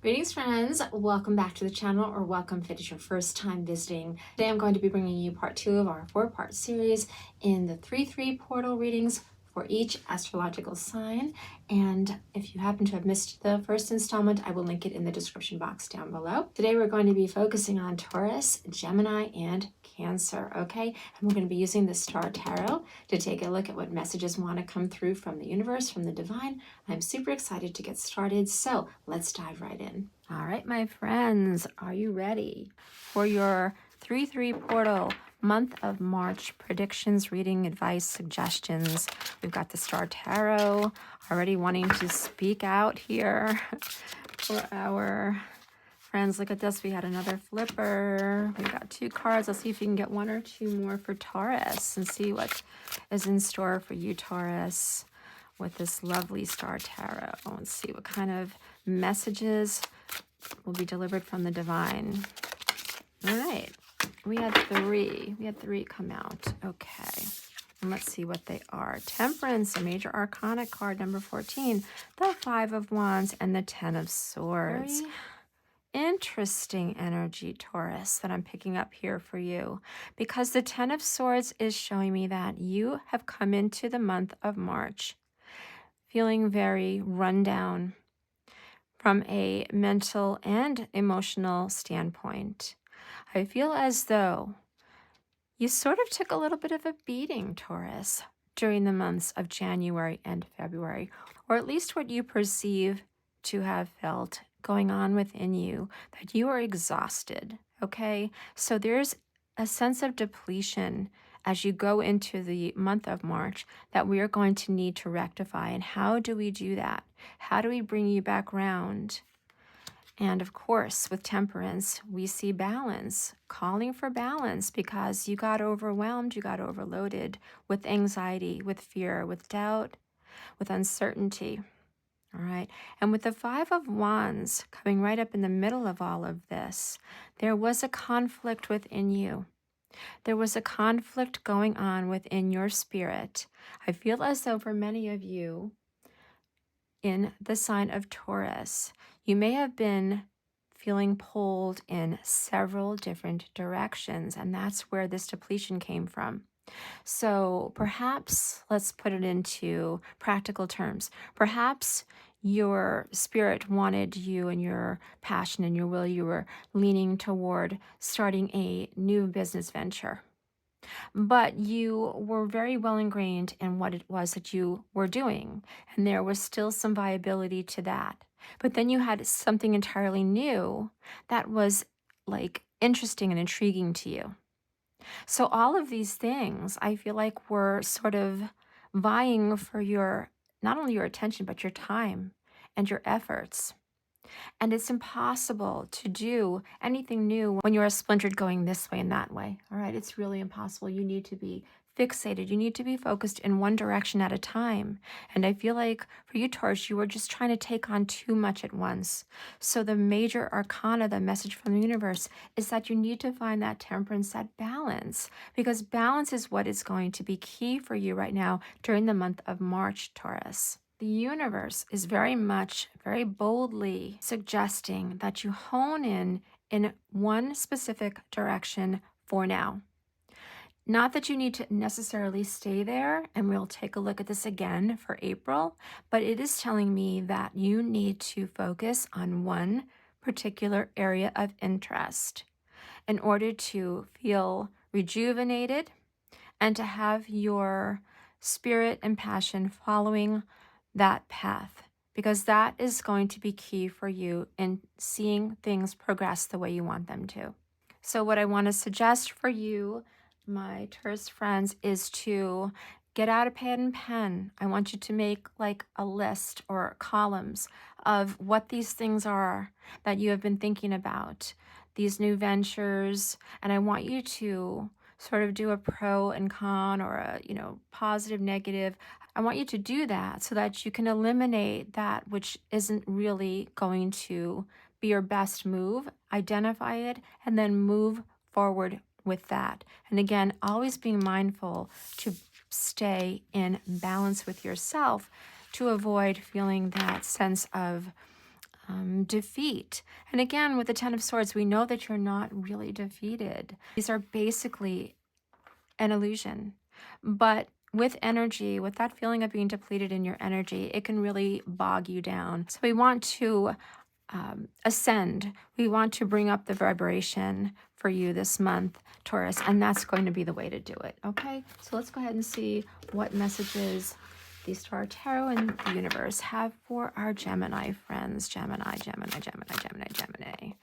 Greetings, friends. Welcome back to the channel, or welcome if it is your first time visiting. Today I'm going to be bringing you part 2 of our 4-part series in the 3-3 portal readings for each astrological sign. And if you happen to have missed the first installment, I will link it in the description box down below. Today we're going to be focusing on Taurus, Gemini, and Cancer, okay? And we're going to be using the Star Tarot to take a look at what messages want to come through from the universe, from the divine. I'm super excited to get started, so let's dive right in. All right, my friends, are you ready for your 3-3 portal month of March predictions, reading, advice, suggestions? We've got the Star Tarot already wanting to speak out here for our friends. Look at this. We had another flipper. We got 2 cards. Let's see if we can get 1 or 2 more for Taurus and see what is in store for you, Taurus, with this lovely Star Tarot. Let's see what kind of messages will be delivered from the divine. All right. We had 3. We had 3 come out. Okay. And let's see what they are. Temperance, a major arcana card, number 14. The 5 of Wands and the 10 of Swords. Very interesting energy, Taurus, that I'm picking up here for you. Because the 10 of Swords is showing me that you have come into the month of March feeling very run down from a mental and emotional standpoint. I feel as though you sort of took a little bit of a beating, Taurus, during the months of January and February, or at least what you perceive to have felt going on within you, that you are exhausted, okay? So there's a sense of depletion as you go into the month of March that we are going to need to rectify. And how do we do that? How do we bring you back round? And of course, with Temperance, we see balance, calling for balance, because you got overwhelmed, you got overloaded with anxiety, with fear, with doubt, with uncertainty. All right. And with the 5 of Wands coming right up in the middle of all of this, there was a conflict within you. There was a conflict going on within your spirit. I feel as though for many of you in the sign of Taurus, you may have been feeling pulled in several different directions, and that's where this depletion came from. So perhaps, let's put it into practical terms. Perhaps your spirit wanted you, and your passion and your will, you were leaning toward starting a new business venture. But you were very well ingrained in what it was that you were doing, and there was still some viability to that. But then you had something entirely new that was like interesting and intriguing to you. So all of these things, I feel like, were sort of vying for your, not only your attention, but your time and your efforts. And it's impossible to do anything new when you're splintered going this way and that way. All right, it's really impossible. You need to be fixated. You need to be focused in one direction at a time. And I feel like for you, Taurus, you were just trying to take on too much at once. So the major arcana, the message from the universe, is that you need to find that temperance, that balance, because balance is what is going to be key for you right now during the month of March, Taurus. The universe is very boldly suggesting that you hone in one specific direction for now. Not that you need to necessarily stay there, and we'll take a look at this again for April, but it is telling me that you need to focus on one particular area of interest in order to feel rejuvenated and to have your spirit and passion following that path, because that is going to be key for you in seeing things progress the way you want them to. So what I want to suggest for you, my Taurus friends, is to get out a pad and pen. I want you to make like a list or columns of what these things are that you have been thinking about, these new ventures, and I want you to sort of do a pro and con, or a, positive, negative. I want you to do that so that you can eliminate that which isn't really going to be your best move, identify it, and then move forward with that. And again, always being mindful to stay in balance with yourself to avoid feeling that sense of defeat. And again, with the Ten of Swords, we know that you're not really defeated. These are basically an illusion. But with energy, with that feeling of being depleted in your energy, it can really bog you down. So we want to ascend. We want to bring up the vibration for you this month, Taurus, and that's going to be the way to do it. Okay, so let's go ahead and see what messages the Star Tarot and the universe have for our Gemini friends. Gemini, Gemini, Gemini, Gemini, Gemini,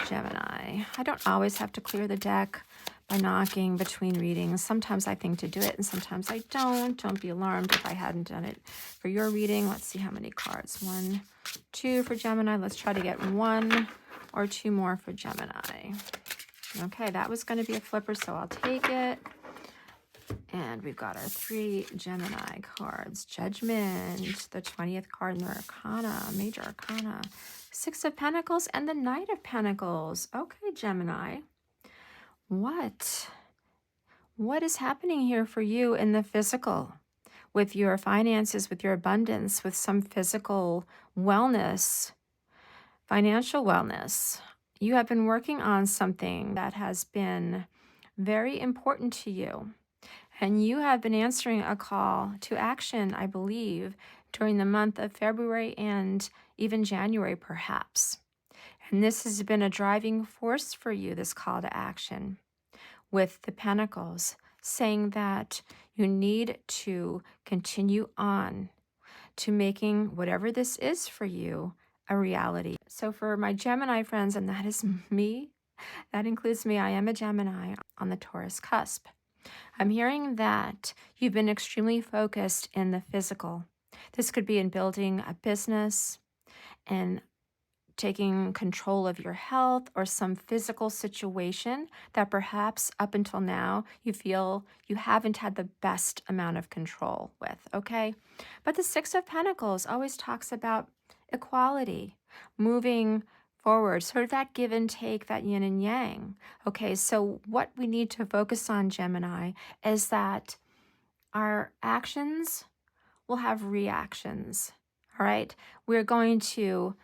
Gemini. I don't always have to clear the deck by knocking between readings. Sometimes I think to do it and sometimes I don't. Don't be alarmed if I hadn't done it for your reading. Let's see how many cards. 1, 2 for Gemini. Let's try to get 1 or 2 more for Gemini. Okay, that was going to be a flipper, so I'll take it. And we've got our 3 Gemini cards. Judgment, the 20th card in the Arcana, Major Arcana. 6 of Pentacles and the Knight of Pentacles. Okay, Gemini. What is happening here for you in the physical? With your finances, with your abundance, with some physical wellness, financial wellness. You have been working on something that has been very important to you. And you have been answering a call to action, I believe, during the month of February and even January, perhaps. And this has been a driving force for you, this call to action, with the Pentacles, saying that you need to continue on to making whatever this is for you a reality. So for my Gemini friends, and that is me, that includes me, I am a Gemini on the Taurus cusp. I'm hearing that you've been extremely focused in the physical. This could be in building a business and taking control of your health or some physical situation that perhaps up until now you feel you haven't had the best amount of control with, okay? But the 6 of Pentacles always talks about equality, moving forward, sort of that give and take, that yin and yang. Okay, so what we need to focus on, Gemini, is that our actions will have reactions, all right? We're going to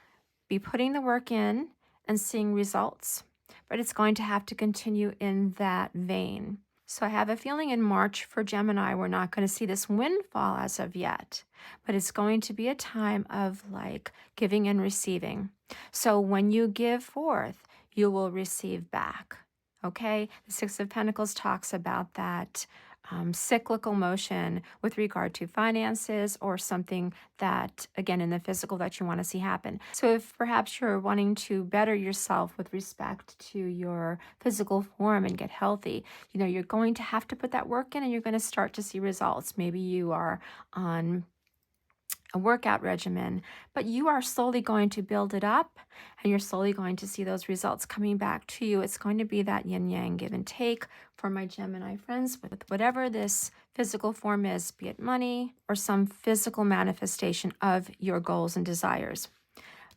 be putting the work in and seeing results, but it's going to have to continue in that vein. So I have a feeling in March for Gemini, we're not going to see this windfall as of yet, but it's going to be a time of like giving and receiving. So when you give forth, you will receive back. Okay, the 6 of Pentacles talks about that cyclical motion with regard to finances or something that, again, in the physical that you want to see happen. So if perhaps you're wanting to better yourself with respect to your physical form and get healthy, you know, you're going to have to put that work in and you're going to start to see results. Maybe you are on a workout regimen, but you are slowly going to build it up and you're slowly going to see those results coming back to you. It's going to be that yin yang give and take for my Gemini friends with whatever this physical form is, be it money or some physical manifestation of your goals and desires.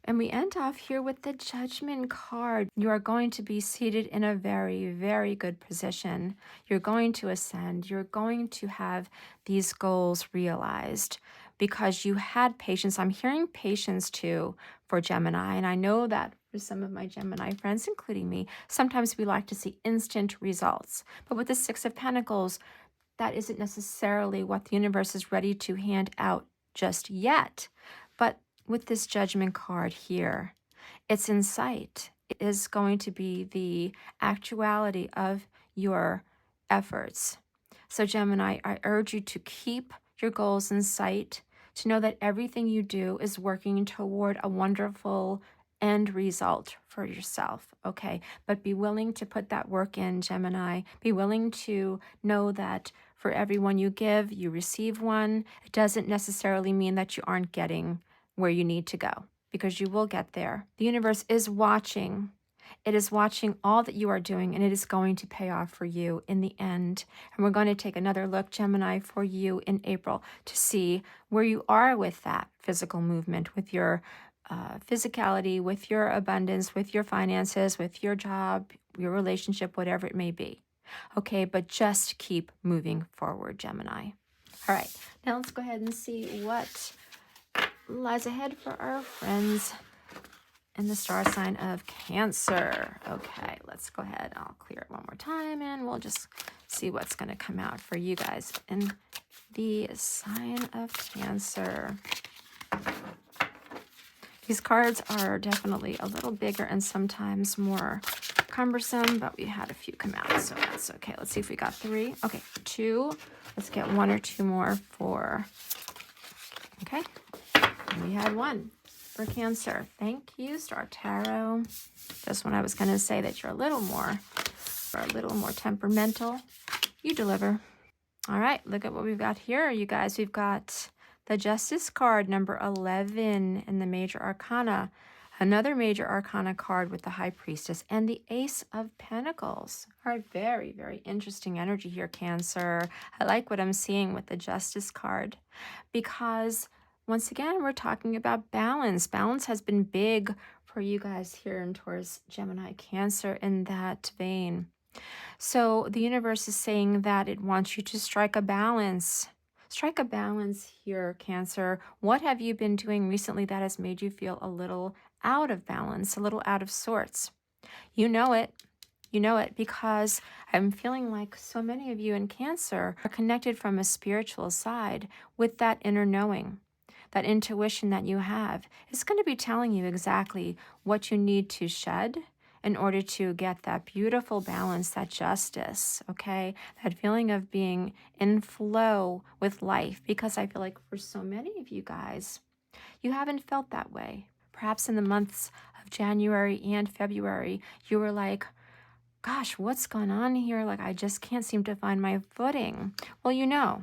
And we end off here with the Judgment card. You are going to be seated in a very, very good position. You're going to ascend. You're going to have these goals realized because you had patience. I'm hearing patience too for Gemini. And I know that for some of my Gemini friends, including me, sometimes we like to see instant results. But with the 6 of Pentacles, that isn't necessarily what the universe is ready to hand out just yet. But with this Judgment card here, it's in sight. It is going to be the actuality of your efforts. So Gemini, I urge you to keep your goals in sight, to know that everything you do is working toward a wonderful end result for yourself, okay? But be willing to put that work in, Gemini. Be willing to know that for every one you give, you receive one. It doesn't necessarily mean that you aren't getting where you need to go, because you will get there. The universe is watching. It is watching all that you are doing, and it is going to pay off for you in the end. And we're going to take another look, Gemini, for you in April to see where you are with that physical movement, with your physicality, with your abundance, with your finances, with your job, your relationship, whatever it may be. Okay, but just keep moving forward, Gemini. All right, now let's go ahead and see what lies ahead for our friends in the star sign of Cancer. Okay, let's go ahead. I'll clear it one more time and we'll just see what's going to come out for you guys in the sign of Cancer. These cards are definitely a little bigger and sometimes more cumbersome, but we had a few come out, so that's okay. Let's see if we got 3. Okay, 2. Let's get 1 or 2 more for, okay. And we had 1 for Cancer. Thank you, Star Tarot. Just when I was going to say that you're a little more temperamental, you deliver. All right, look at what we've got here, you guys. We've got the Justice card, number 11 in the Major Arcana. Another Major Arcana card with the High Priestess and the Ace of Pentacles. All right, very, very interesting energy here, Cancer. I like what I'm seeing with the Justice card because, once again, we're talking about balance. Balance has been big for you guys here in Taurus, Gemini, Cancer in that vein. So the universe is saying that it wants you to strike a balance. Strike a balance here, Cancer. What have you been doing recently that has made you feel a little out of balance, a little out of sorts? You know it. You know it because I'm feeling like so many of you in Cancer are connected from a spiritual side with that inner knowing. That intuition that you have is going to be telling you exactly what you need to shed in order to get that beautiful balance, that justice, okay? That feeling of being in flow with life, because I feel like for so many of you guys, you haven't felt that way. Perhaps in the months of January and February, you were like, gosh, what's going on here? Like, I just can't seem to find my footing. Well, you know,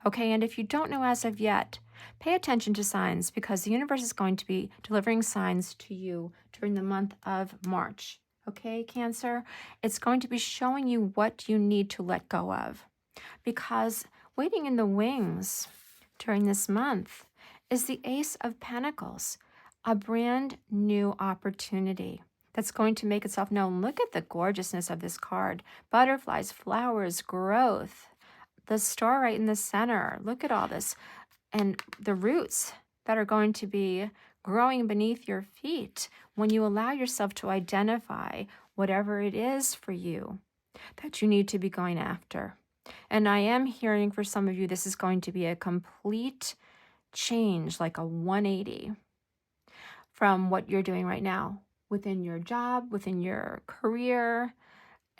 okay? And if you don't know as of yet, pay attention to signs because the universe is going to be delivering signs to you during the month of March. Okay, Cancer? It's going to be showing you what you need to let go of because waiting in the wings during this month is the Ace of Pentacles, a brand new opportunity that's going to make itself known. Look at the gorgeousness of this card. Butterflies, flowers, growth, the star right in the center. Look at all this. And the roots that are going to be growing beneath your feet when you allow yourself to identify whatever it is for you that you need to be going after. And I am hearing for some of you, this is going to be a complete change, like a 180 from what you're doing right now within your job, within your career,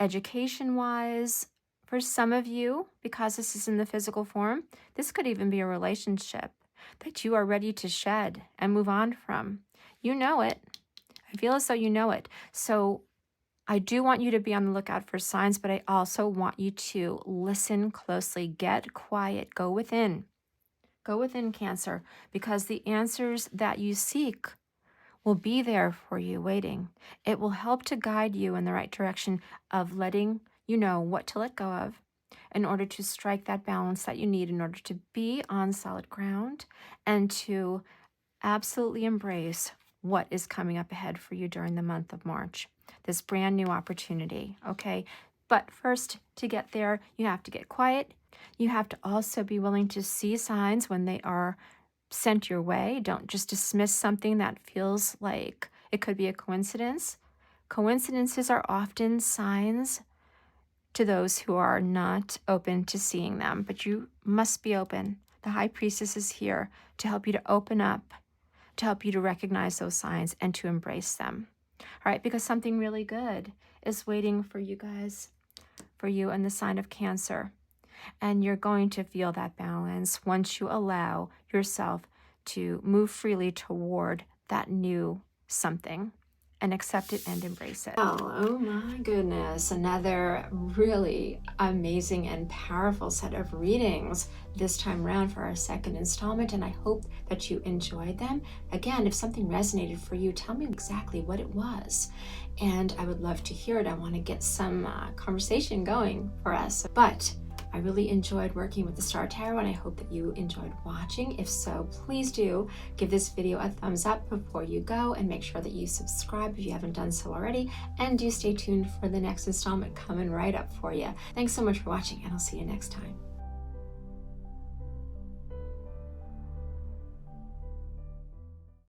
education-wise. For some of you, because this is in the physical form, this could even be a relationship that you are ready to shed and move on from. You know it. I feel as though you know it. So I do want you to be on the lookout for signs, but I also want you to listen closely. Get quiet. Go within. Go within, Cancer, because the answers that you seek will be there for you waiting. It will help to guide you in the right direction of letting you know what to let go of in order to strike that balance that you need in order to be on solid ground and to absolutely embrace what is coming up ahead for you during the month of March. This brand new opportunity, okay? But first, to get there, you have to get quiet. You have to also be willing to see signs when they are sent your way. Don't just dismiss something that feels like it could be a coincidence. Coincidences are often signs to those who are not open to seeing them, but you must be open. The High Priestess is here to help you to open up, to help you to recognize those signs and to embrace them. All right, because something really good is waiting for you guys, for you in the sign of Cancer. And you're going to feel that balance once you allow yourself to move freely toward that new something and accept it and embrace it. Oh my goodness, another really amazing and powerful set of readings this time around for our second installment, and I hope that you enjoyed them. Again, if something resonated for you, tell me exactly what it was, and I would love to hear it. I want to get some conversation going for us. But I really enjoyed working with the Star Tarot, and I hope that you enjoyed watching. If so, please do give this video a thumbs up before you go, and make sure that you subscribe if you haven't done so already, and do stay tuned for the next installment coming right up for you. Thanks so much for watching, and I'll see you next time.